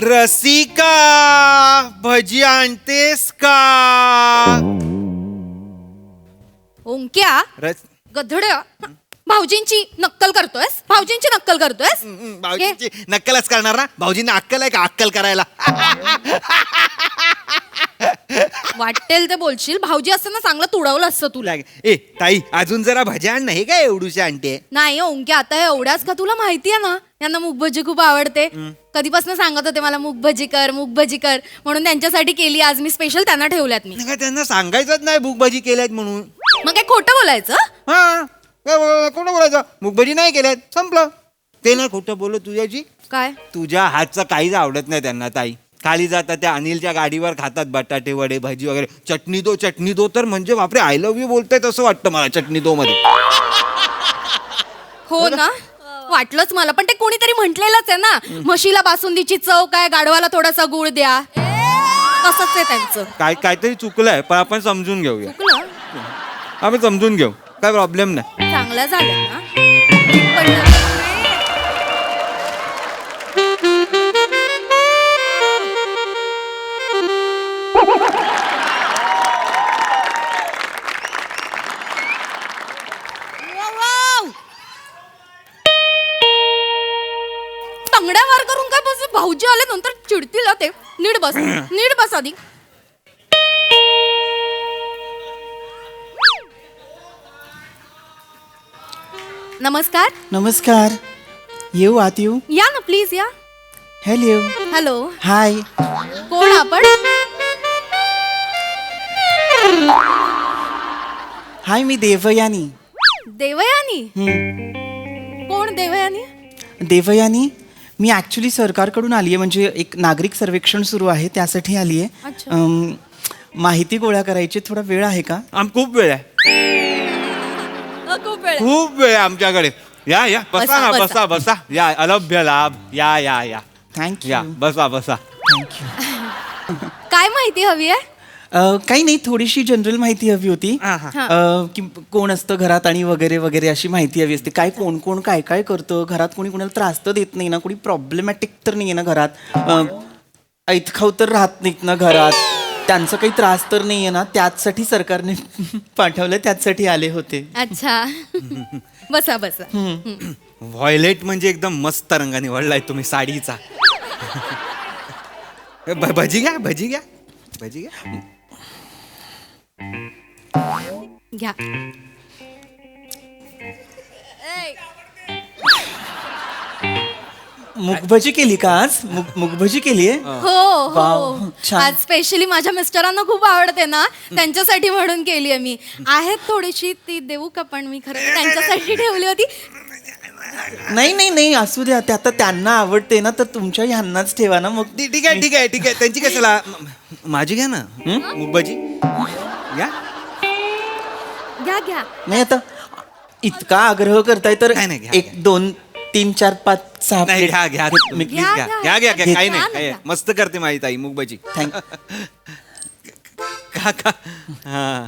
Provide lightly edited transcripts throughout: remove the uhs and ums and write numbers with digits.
रसिका भजी आणतेस का? ओंक्या गधड्या भाऊजींची नक्कल करतोयस? भाऊजींची नक्कल करतोयस? भाऊजींची नक्कलच करणार ना? भाऊजींना अक्कल आहे का अक्कल करायला? वाटेल ते बोलशील. भाऊजी असताना चांगलं तुडवलं असतं तुला. ए ताई अजून जरा भजी आण ना. हे काय एवढूशी आणते? नाही ओंक्या आता एवढ्याच का? तुला माहितीये ना यांना मूग भजी खूप आवडते. कधीपासून सांगत होते मला मूग भजी कर मूग भजी कर म्हणून त्यांच्यासाठी केली. आज मी स्पेशल त्यांना ठेवल्यात. मी काय त्यांना सांगायचंच नाही मूग भजी केल्यात म्हणून. मग काय खोटं बोलायचं? हा कोण बोलायचं? मूग भजी नाही केल्यात संपलं. ते नाही खोटं बोलत तुझ्याची. काय तुझ्या हातचं काहीच आवडत नाही त्यांना ताई. खाली जातात त्या अनिलच्या गाडीवर खातात बटाटे वडे भजी वगैरे. चटणी दो तर म्हणजे बापरे आय लव्ह यू बोलतायत असं वाटतं मला चटणी दो मध्ये. हो ना वाटलंच मला. पण ते कोणीतरी म्हटलेलंच आहे ना म्हशीला बासुंदीची चव काय गाढवाला थोडासा गुळ द्या. तसंच आहे त्यांचं. काहीतरी चुकलंय पण आपण समजून घेऊया. चुकलं? आम्ही समजून घेऊ काय प्रॉब्लेम नाही. चांगलं झालं ना पण तंगड्या वार करून काय बस. भाऊजी आले नंतर चिडतील ते. नीट बस आधी. नमस्कार. नमस्कार. येऊ आत येऊ. या ना प्लीज या. हॅलो. हॅलो. हाय. कोण आपण? हाय मी देवयानी. देवयानी? कोण देवयानी? देवयानी मी ॲक्च्युली सरकारकडून आली आहे. म्हणजे एक नागरिक सर्वेक्षण सुरू आहे त्यासाठी आली आहे. अच्छा. माहिती गोळा करायची. थोडा वेळ आहे का? खूप वेळ आहे. खूप वेळ आहे आमच्याकडे. या या बसा ना बसा बसा. या अलभ्य लाभ. या या या थँक्यू. या बसा बसा. थँक्यू. काय माहिती हवी आहे? काही नाही थोडीशी जनरल माहिती हवी होती. की कोण असतं घरात आणि वगैरे वगैरे अशी माहिती हवी असते. काय कोण कोण काय काय करतं घरात. कोणी कोणाला त्रास तर देत नाही ना. कोणी प्रॉब्लेमॅटिक तर नाही आहे ना घरात. ऐतखाव तर राहत नाहीत ना घरात. त्यांचा काही त्रास तर नाही आहे ना. त्याचसाठी सरकारने पाठवलं. त्याचसाठी आले होते. अच्छा. बसा बसा. व्हायलेट म्हणजे एकदम मस्त रंग निवडलाय तुम्ही साडीचा. भजी घ्या भजी घ्या भजी घ्या. घ्या. मुगभजी केली का आज? मुगभजी केली आहे. हो वाव, हो छान. आज स्पेशली माझ्या मिस्टरांना खूप आवडते ना त्यांच्यासाठी म्हणून केली आहे मी. आहेत थोडीशी ती देऊ का? पण मी खरं त्यांच्यासाठी ठेवली होती. नाही नाही नाही असू द्या. ते आता त्यांना आवडते ना तर तुमच्या ह्यांनाच ठेवा ना. मग ठीक आहे ठीक आहे ठीक आहे. त्यांची कशाला माझी घ्या ना मूग भजी घ्या. घ्या घ्या. नाही आता इतका आग्रह करताय तर नाही, घ्या, 1 2 3 4 5 6 नाही घ्या घ्या प्लीज घ्या घ्या, घ्या घ्या घ्या. काही घ्या नाही ना, काही घ्या. मस्त करते माझी ताई मूग भजी. का का हा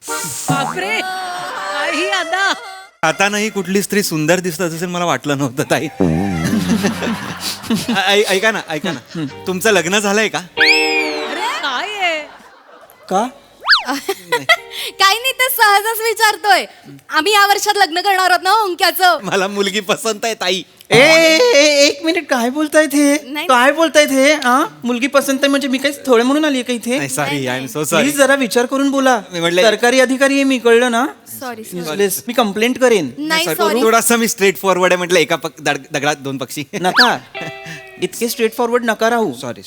बापरे काही आता खातानाही कुठली स्त्री सुंदर दिसत असेल मला वाटलं नव्हतं ताई. ऐका ना तुमचं लग्न झालंय का? अरे काय आहे का? काही नाही ते सहजच विचारतोय. आम्ही या वर्षात लग्न करणार आहोत ना ओंक्याचं. मला मुलगी पसंत आहे ताई. एक मिनिट काय बोलतायत हे? नाही. काय बोलतायत हे? मुलगी पसंत आहे म्हणजे मी काही थोडे म्हणून आली का इथे? Sorry I am so sorry. Please जरा विचार करून बोला. मी म्हटलं- सरकारी अधिकारी आहे मी. कळलं ना? Sorry Useless. मी कंप्लेंट करेन. नाही सॉरी. थोडासा मी स्ट्रेट फॉरवर्ड आहे म्हटलं. एका दगडात 2 पक्षी. नका इतके स्ट्रेट फॉरवर्ड नका राहू. सॉरी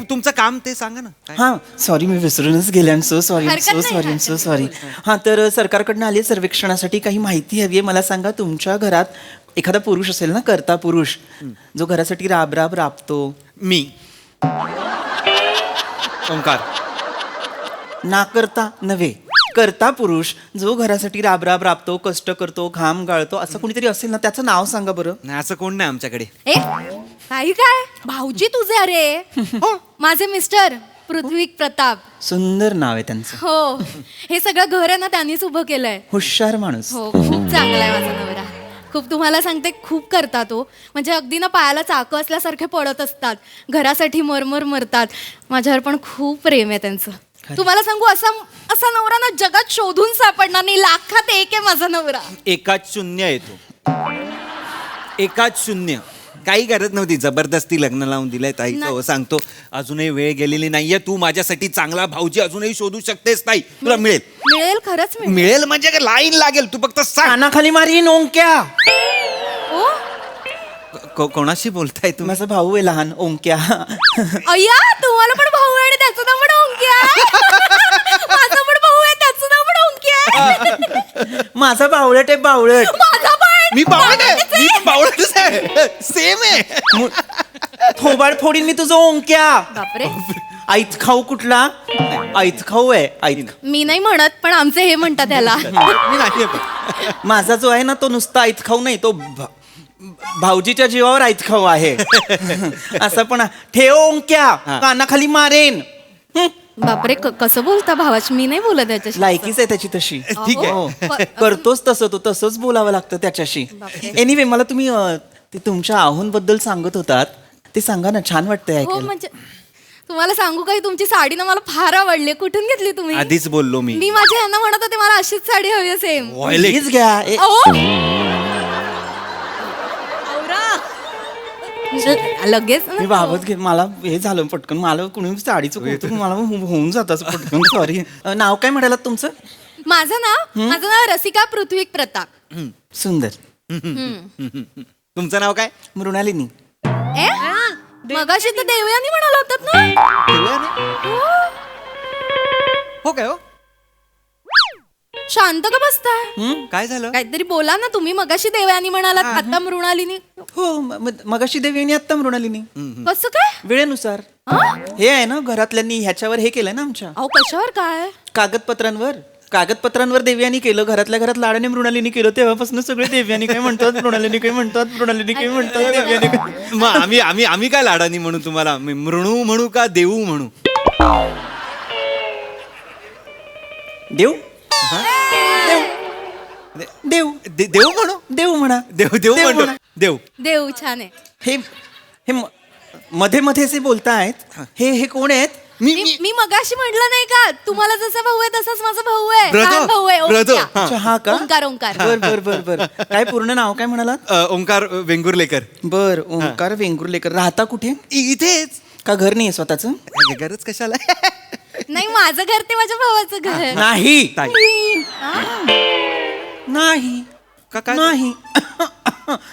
तुमचं काम ते सांगा ना काय? हां सॉरी मी विसरूनच गेले. I am so sorry. हरकत सो सॉरी. हां तर सरकारकडनं आली सर्वेक्षणासाठी काही माहिती हवी आहे. मला सांगा तुमच्या घरात एखादा पुरुष असेल ना कर्ता पुरुष जो घरासाठी राब राबतो. मी ओंकार. ना करता नव्हे करता पुरुष जो घरासाठी राब राबतो कष्ट करतो घाम गाळतो असं कोणीतरी असेल ना. त्याचं नाव सांगा बरं. नाही असं कोण नाही आमच्याकडे. ए काही काय भाऊजी तुझे? अरे माझे मिस्टर पृथ्वी प्रताप. सुंदर नाव आहे त्यांचं. हो हे सगळं घर आहे ना त्यांनीच उभं केलंय. हुशार माणूस. हो खूप चांगला आहे माझा नवरा. खूप तुम्हाला सांगते खूप करतात तो म्हणजे अगदी ना पायाला चाकं असल्यासारखे पडत असतात घरासाठी मरमर मरतात माझ्यावर पण खूप प्रेम आहे त्यांचं तुम्हाला सांगू असा नवरा ना जगात शोधून सापडणार नाही लाखात एक आहे माझा नवरा एकाच शून्य येतो एकाच शून्य काही गरज नव्हती जबरदस्ती लग्न लावून दिलंय ताई नाही. सांगतो अजूनही वेळ गेलेली नाहीये तू माझ्यासाठी चांगला भाऊजी अजूनही शोधू शकतेस ताई तुला मिळेल मिळेल खरंच मिळेल मिळेल म्हणजे काय लाईन लागेल तू फक्त सांग कानाखाली मारीन ओंक्या. हो कोणाशी बोलताय तुम्ही माझा भाऊ आहे लहान ओंक्या. अय्या तुम्हाला पण भाऊ आहे आणि त्याचं नाव पण ओंक्या माझा पण भाऊ आहे त्याचं नाव पण ओंक्या माझा बावळट आहे बावळट. माझा पण मी बावळटच आहे सेम आहे थोबाड फोडीन मी तुझं ओंक्या. बापरे आईत खाऊ कुठला आईत खाऊ आहे आईत. मी नाही म्हणत पण आमचे हे म्हणतात त्याला मी नाही माझा जो आहे ना तो नुसता आईत खाऊ नाही तो भाऊजीच्या जीवावर आईत खाऊ आहे. असं पण ठेव ओंक्या कानाखाली मारेन. बापरे कसं बोलता भावाची मी नाही बोलत त्याच्याशी लायकीच आहे त्याची तशी. ठीक आहे. हो. करतोच तसं तो तसंच बोलावं लागतं त्याच्याशी. एनिवे मला तुम्ही ते तुमच्या आव्हानबद्दल सांगत होतात ते सांगा ना छान वाटतंय हो ऐकायला. म्हणजे तुम्हाला सांगू काही तुमची साडी ना मला फार आवडली कुठून घेतली तुम्ही आधीच बोललो मी मी माझ्या यांना म्हणत होते मला अशीच साडी हवी असेल प्लीज घ्या. लगेच मी बाबत घे मला हे झालं पटकन मला कुणी साडीचं कौतुक मला होऊन जात असं पटकन. सॉरी. नाव काय म्हणालात तुमचं. माझं नाव रसिका पृथ्वी प्रताप सुंदर. तुमचं नाव काय मृणालिनी. ए मगाशी तर देवयानी म्हणाला होतात ना हो काय हो शांत का बसताय काय झालं काहीतरी बोला ना तुम्ही मगाशी देवयानी म्हणालात आता मृणालिनी हो मगाशी देवीने आत्ता मृणालिनी. कसं काय वेळेनुसार हा? हे आहे ना घरातल्यांनी ह्याच्यावर हे केलंय ना आमच्या अहो कशावर काय कागदपत्रांवर देव्यानी केलं घरातल्या घरात लाडाने मृणालिनी केलं तेव्हापासून सगळे देव्यानी काय म्हणतात मृणालिनी काय म्हणतात मृणालिनी काय म्हणतात देव्यानी काय. मग आम्ही काय लाडानी म्हणू तुम्हाला मी मृणू म्हणू का देऊ म्हणू देव देव देऊ म्हणू देव म्हणा देव म्हणतो देव देव छान आहे हे हे मध्ये मध्ये जे बोलतायत हे कोण आहेत. मी मगाशी म्हटलं नाही का तुम्हाला जसा भाऊ आहे तसाच माझा भाऊ आहे ब्रदर, लहान भाऊ आहे ब्रदर. ओंक्या. अच्छा, हा का ओंकार ओंकार बर काय पूर्ण नाव काय म्हणालात. ओंकार वेंगुर्लेकर बर ओंकार वेंगुर्लेकर. राहता कुठे इथेच का घर नाही स्वतःचं. गरज कशाला नाही माझं घर ते माझ्या भावाचं घर नाही ताई नाही काय नाही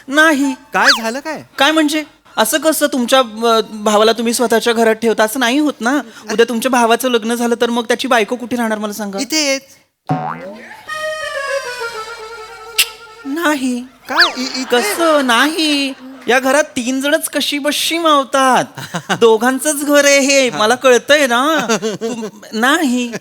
नाही काय झालं काय काय म्हणजे असं कसं तुमच्या भावाला तुम्ही स्वतःच्या घरात ठेवता असं नाही होत ना. उद्या तुमच्या भावाचं लग्न झालं तर मग त्याची बायको कुठे राहणार मला सांगा. इथेच नाही काय कसं नाही या घरात 3 जणच कशी बशी मावतात. दोघांचंच घर आहे हे मला कळतंय ना. नाही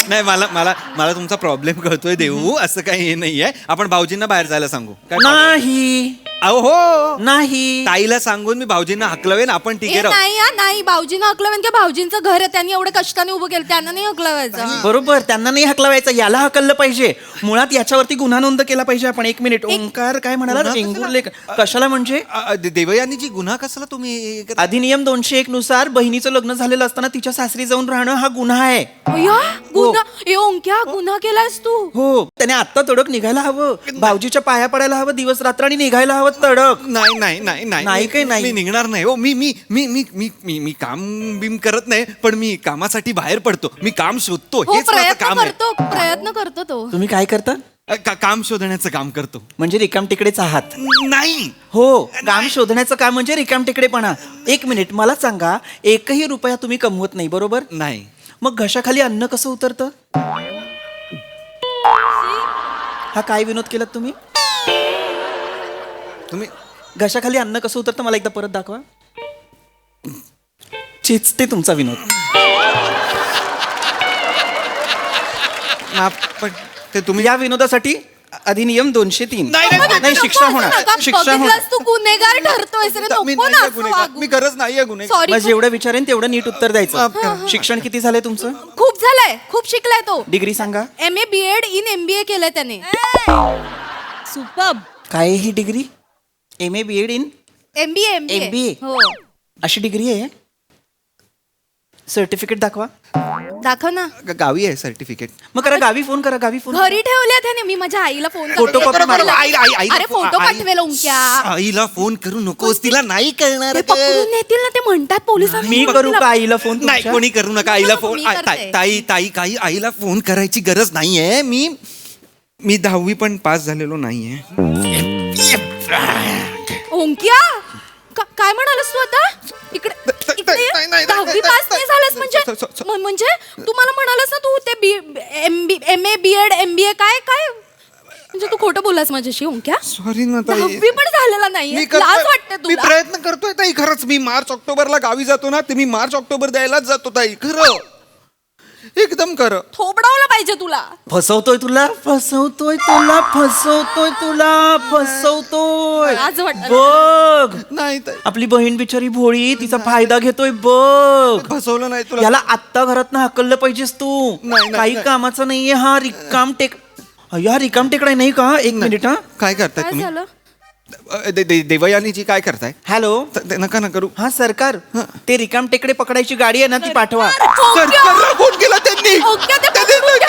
नाही मला तुमचा प्रॉब्लेम कळतोय देऊ असं काही हे नाहीये आपण भाऊजींना बाहेर जायला सांगू काय नाही अहो हो नाही ताईला सांगून मी भाऊजींना हकलवेन आपण ठीक ए, आहे नाही हा, नाही भाऊजीनं हकलवायचं की भाऊजींचं घर आहे त्यांनी एवढं कष्टाने उभं केलं त्यांना नाही हकलवायचं बरोबर त्यांना नाही हकलवायचं याला हकललं पाहिजे. मुळात याच्यावरती गुन्हा नोंद केला पाहिजे आपण. 1 मिनिट ओंकार काय म्हणाला गुन्हा वेंगुर्लेकर कशाला म्हणजे देवयानीची गुन्हा कसला तुम्ही अधिनियम 201 नुसार बहिणीचं लग्न झालेलं असताना तिच्या सासरी जाऊन राहणं हा गुन्हा आहे. अय्या, गुन्हा ए ओंक्या गुन्हा केलास तू हो त्याने आत्ता तडक निघायला हवं. भाऊजीच्या पाया पडायला हवं दिवस रात्र आणि निघायला हवं तडक. नाही काही नाही. मी निघणार नाही हो मी काम बिम करत नाही पण मी कामासाठी बाहेर पडतो मी काम शोधतो हो हेच माझं काम आहे प्रयत्न करतो तो तुम्ही काय करता काम शोधण्याचं काम करतो म्हणजे रिकाम तिकडेच आहात. नाही हो काम शोधण्याचं काम म्हणजे रिकाम तिकडेपणा. 1 मिनिट मला सांगा 1ही रुपया तुम्ही कमवत नाही बरोबर. नाही मग घशाखाली अन्न कसं उतरतं. हा काय विनोद केलात तुम्ही. तुम्ही घशाखाली अन्न कसं उतरतं मला एकदा परत दाखवा. चेचते तुमचा विनोद. पण ते तुम्ही या विनोदासाठी अधिनियम 203 नाही, शिक्षा होणार. शिक्षा होणार. तू गुन्हेगार ठरतोय मी नाहीये गुन्हेगार. मी गरज नाहीये गुन्हे सॉरी मग जेवढं विचारेन तेवढं नीट उत्तर द्यायचं. शिक्षण किती झालंय तुमचं. खूप झालंय खूप शिकलाय तो डिग्री सांगा. MA BEd in MBA केलंय त्याने सुपर काय ही डिग्री? MA BEd in MBA MBA? हो अशी डिग्री आहे? सर्टिफिकेट दाखवा. दाखव ना. गावी आहे सर्टिफिकेट. मग करा गावी फोन करा, गावी फोन. घरी ठेवले त्याने. मी माझ्या आईला फोन फोटो कॉपी मारवा. अरे फोटो पाठवेल ओंक्या. आईला फोन करू नकोस, तिला नाही कळणार. ते पकडून नेतील ना, ते म्हणतात पोलिसांना. मी करू का आईला फोन? नाही, कोणी करू नका आईला नको, फोन. मी करते. ताई काही आईला फोन करायची गरज नाहीये. मी 10वी पण पास झालेलो नाहीये. ओंक्या काय म्हणालस तू आता? इकडे नाही. 10वी पास नाही झालंस म्हणजे तू मला म्हणालस ना तू ते MA BEd MBA काय म्हणजे तू खोटं बोललास माझ्याशी ओंक्या. सॉरी ना ताई. 10वी पण झालेला नाहीये. लाज वाटते मी तुला. प्रयत्न करतोय ताई खरंच. मी मार्च ऑक्टोबरला गावी जातो ना, ते मी मार्च ऑक्टोबर द्यायलाच जातो ताई. खरं एकदम खरं. थोबडावलं पाहिजे तुला. फसवतोय तुला. लाज वाटते. बघ नाही ताई, आपली बहीण बिचारी भोळी, तिचा फायदा घेतोय बघ. फसवलं नाही तुला. याला आत्ता घरात ना हाकललं पाहिजेस तू. नाही, काही नाही. कामाचा नाहीये हा रिकाम टेक. या रिकाम टेकडा नाही का? एक मिनिट हा. काय करताय काय तुम्ही? झालं? देवयानीजी काय करताय? हॅलो. नका ना करू. हा सरकार, ते रिकाम टेकडे पकडायची गाडी आहे ना, ती पाठवा. सरकारला फोन केला त्यांनी. ओंक्या, ते पकडून घ्या.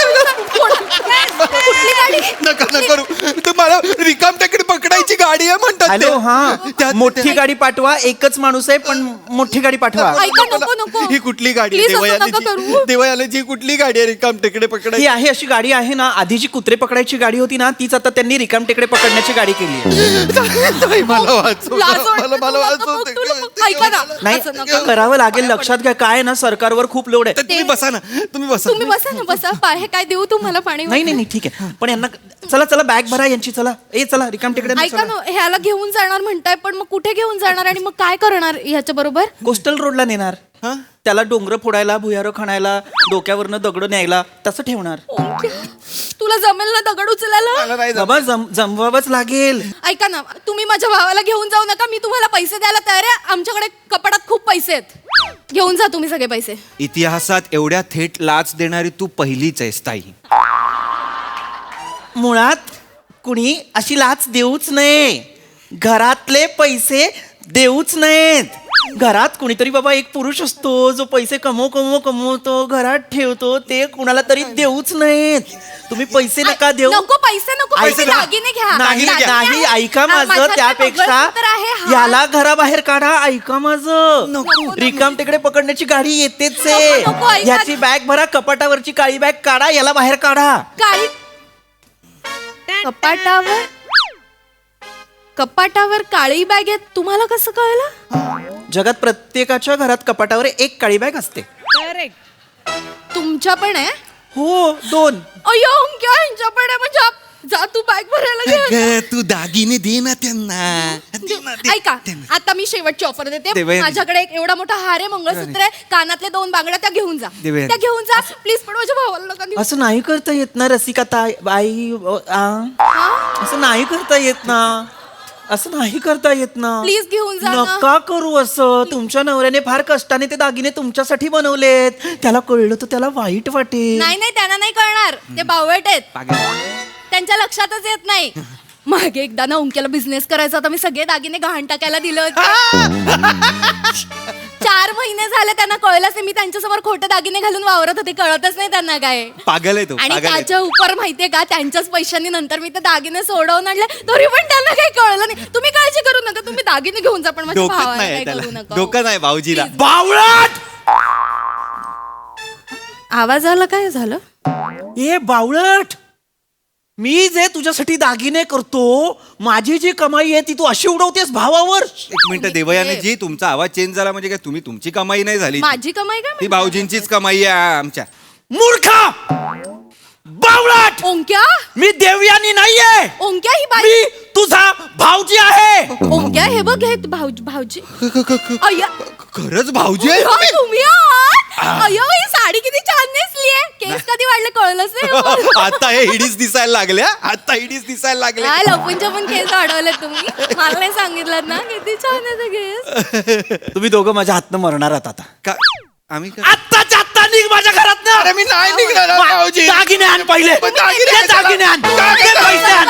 कुठली गाडी? नका ना करू. तुम्हाला रिकाम टेकडे पकडायची गाडी आहे म्हणतात ते. हॅलो. हा मोठी गाडी पाठवा. एकच माणूस आहे पण मोठी गाडी पाठवा. ऐका, नको. ही कुठली गाडी Please असं नका करू. देवयानीची कुठली गाडी आहे रिकाम टेकडे ही पकडायची? आहे अशी गाडी आहे ना, आधी जी कुत्रे पकडायची गाडी होती ना, तीच आता त्यांनी रिकाम टेकडे पकडण्याची गाडी केली आहे. ताई, मला वाचव. लाज वाटते मला तुला. वाचव. तुला- ऐका ना. नाही असं नका. करावं लागेल. लक्षात घ्या काय ना, सरकारवर खूप लोड आहे. तर तुम्ही बसा ना. तुम्ही तुम्ही बसा ना, बसा. हे काय देऊ तुम्हाला पाणी? नाही ठीक आहे. पण यांना चला बॅग भरा यांची. चला रिकाम टेकडे. ऐका ना, ह्याला घेऊन जाणार म्हणताय, पण मग कुठे घेऊन जाणार आणि मग काय करणार ह्याच्या बरोबर? कोस्टल रोडला नेणार. त्याला डोंगर फोडायला, भुयारं खणायला, डोक्यावरनं दगड न्यायला तसं ठेवणार. तुला जमेल ना दगड उचलायला? मला नाही बाबा जमवावंच लागेल. ऐका ना, तुम्ही माझ्या भावाला घेऊन जाऊ नका. मी तुम्हाला पैसे द्यायला तयार आहे. आमच्याकडे कपाटात खूप पैसे आहेत. घेऊन जा तुम्ही सगळे पैसे. इतिहासात एवढ्या थेट लाच देणारी तू पहिलीच आहेस ताई. मुळात कुणी अशी लाच देऊच नये. घरातले पैसे देऊच नाहीत. घरात कुणीतरी बाबा एक पुरुष असतो जो पैसे कमवतो, घरात ठेवतो. ते कुणाला तरी देऊच नाहीत. तुम्ही पैसे नका देऊ. नको पैसे, ऐका ना. दागिने घ्या. नाही दागिने आहे. ऐका हा, माझं. माझ्याकडे त्यापेक्षा मंगळसूत्र आहे. हा. याला घराबाहेर काढा. ऐका माझं. नको. रिकाम तिकडे पकडण्याची गाडी येतेच आहे. नको, ऐका. याची बॅग भरा. कपाटावरची काळी बॅग काढा. याला बाहेर काढा. काळी कपाटावर काळी बॅग आहे. तुम्हाला कसं कळलं? जगात प्रत्येकाच्या घरात कपाटावर एक काळी बॅग असते. करेक्ट. तुमच्या पण आहे? हो 2. अय्यो ओंक्या, ह्यांच्या पण आहे म्हणजे जा तू बॅग भरायला घे. अगं, तू दागिने दे ना त्यांना. दे ना, दे ऐका, त्यांना. आता मी शेवटची ऑफर देते. देवयानी. माझ्याकडे एक एवढा मोठा हार आहे, मंगळसूत्र आहे, कानातले 2 बांगड्या, त्या घेऊन जा. देवयानी. त्या घेऊन जा प्लीज. पण माझ्या भावाला नका देऊ. असं नाही करता येत ना रसिका ताई बाई. असं नाही करता येत ना. प्लीज घेऊन जा ना. नका करू असं. तुमच्या नवऱ्याने फार कष्टाने ते दागिने तुमच्यासाठी बनवलेत. त्याला कळलं तर त्याला वाईट वाटेल. नाही त्यांना नाही कळणार. ते बावळट आहेत. त्यांच्या लक्षातच येत नाही. मागे एकदा ना ओंक्याला बिझनेस करायचा होता. मी सगळे दागिने गहाण टाकायला दिले होते. 4 महिने झाले त्यांना कळलंच नाही. मी त्यांच्यासमोर खोटे दागिने घालून वावरत होते. कळतच नाही त्यांना काय. पागल आहे तो. आणि पागल आहे. त्याच्या उपर माहितीये का, त्यांच्याच पैशांनी नंतर मी ते दागिने सोडवून आणले, तरी पण त्यांना काही कळलं नाही. तुम्ही काळजी करू नका. तुम्ही दागिने घेऊन जा, पण माझ्या डोकं भावाला नाही काही त्याला. करू नका. डोकं नाही भाऊजीला. बावळट. आवाज आला? काय झालं? ए बावळट, मी जे तुझ्यासाठी दागिने करतो, माझी जी कमाई आहे ती तू अशी उडवतेस भावावर. एक मिनिट देवयानी जी, तुमचा आवाज चेंज झाला म्हणजे काय तुम्ही तुमची कमाई नाही झाली. माझी कमाई काय ती भाऊजींचीच कमाई आहे आमच्या. मूर्खा बावळट, ओंक्या मी देवयानी नाहीये. ओंक्या ही बाई मी तुझा भाऊजी आहे. ओंक्या हे बघ, हे भाऊजी अय्या खरंच भाऊजी आहे हा, तुम्ही आहात? अय्या ही साडी किती छान नेसलीये. केस कधी वाढले कळलंच नाही. आता हे हिडीच दिसायला लागल्या. आता हिडीच दिसायला लागल्या. काय लपून छपून केस वाढवले तुम्ही. मला नाही सांगितलं ना. किती छान आहे ते केस. तुम्ही दोघं माझ्या हातनं मरणार आहात आता. का आम्ही का- आत्ताच्या आत्ता निघ माझ्या घरात. अरे मी नाही निघणार भाऊजी. दागिने आण पहिले. दागिने ते दागिने आण. काय ते पैसे आण.